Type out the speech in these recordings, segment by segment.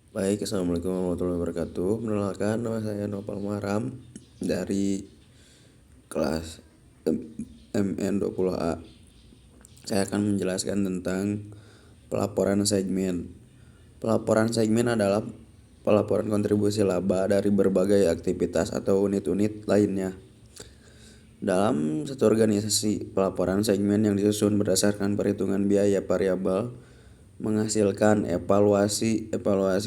Baik, Assalamualaikum warahmatullahi wabarakatuh. Perkenalkan, nama saya Nopal Muharam dari kelas MN20A. Saya akan menjelaskan tentang pelaporan segmen. Pelaporan segmen adalah pelaporan kontribusi laba dari berbagai aktivitas atau unit-unit lainnya. Dalam satu organisasi, pelaporan segmen yang disusun berdasarkan perhitungan biaya variabel menghasilkan evaluasi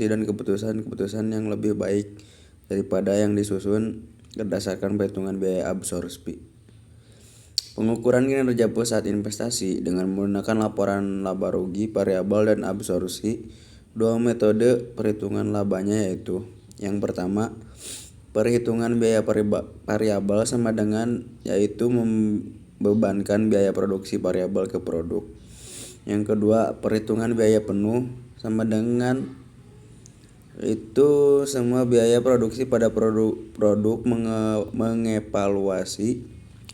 dan keputusan yang lebih baik daripada yang disusun berdasarkan perhitungan biaya absorpsi. Pengukuran kinerja pusat investasi dengan menggunakan laporan laba rugi variabel dan absorpsi. Dua metode perhitungan labanya yaitu: yang pertama, perhitungan biaya variabel sama dengan, yaitu membebankan biaya produksi variabel ke produk. Yang kedua, perhitungan biaya penuh sama dengan, itu semua biaya produksi pada produk mengevaluasi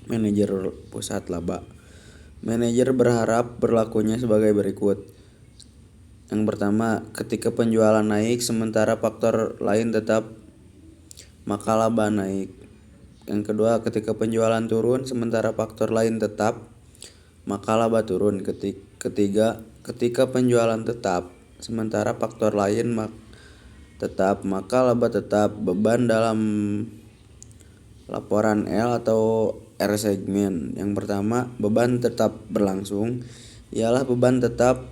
manajer pusat laba. Manajer berharap berlakunya sebagai berikut. Yang pertama, ketika penjualan naik sementara faktor lain tetap, maka laba naik. Yang kedua, ketika penjualan turun sementara faktor lain tetap, maka laba turun. Ketiga, ketika penjualan tetap sementara faktor lain tetap, maka laba tetap. Beban dalam laporan L atau R segmen. Yang pertama, beban tetap berlangsung ialah beban tetap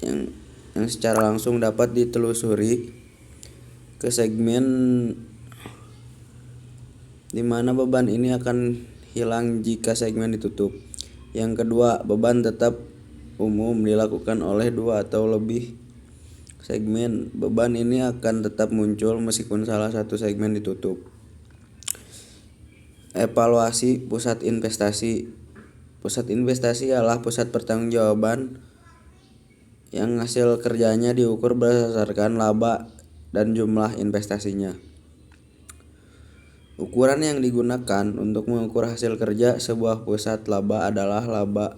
yang secara langsung dapat ditelusuri ke segmen, di mana beban ini akan hilang jika segmen ditutup. Yang kedua, beban tetap umum dilakukan oleh dua atau lebih segmen. Beban ini akan tetap muncul meskipun salah satu segmen ditutup. Evaluasi pusat investasi. Pusat investasi adalah pusat pertanggungjawaban yang hasil kerjanya diukur berdasarkan laba dan jumlah investasinya. Ukuran yang digunakan untuk mengukur hasil kerja sebuah pusat laba adalah laba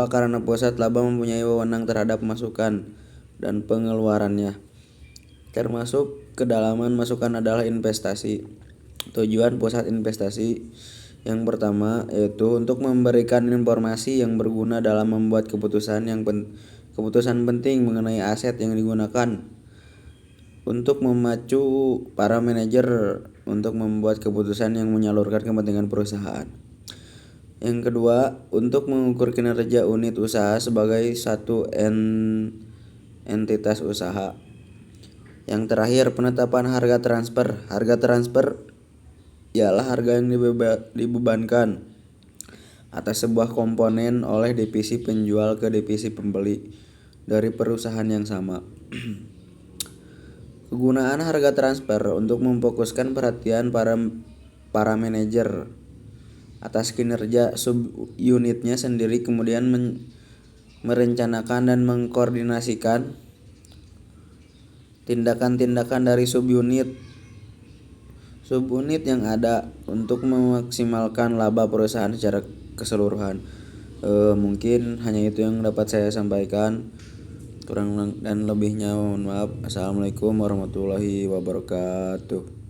karena pusat laba mempunyai wewenang terhadap masukan dan pengeluarannya, termasuk kedalaman masukan adalah investasi. Tujuan pusat investasi yang pertama yaitu untuk memberikan informasi yang berguna dalam membuat keputusan penting mengenai aset yang digunakan, untuk memacu para manajer untuk membuat keputusan yang menyalurkan kepentingan perusahaan. Yang kedua, untuk mengukur kinerja unit usaha sebagai satu entitas usaha. Yang terakhir, penetapan harga transfer. Harga transfer ialah harga yang dibebankan atas sebuah komponen oleh divisi penjual ke divisi pembeli dari perusahaan yang sama. Kegunaan harga transfer untuk memfokuskan perhatian para manajer atas kinerja subunitnya sendiri, kemudian merencanakan dan mengkoordinasikan tindakan-tindakan dari subunit yang ada untuk memaksimalkan laba perusahaan secara keseluruhan. Mungkin hanya itu yang dapat saya sampaikan. Kurang dan lebihnya mohon maaf. Assalamualaikum warahmatullahi wabarakatuh.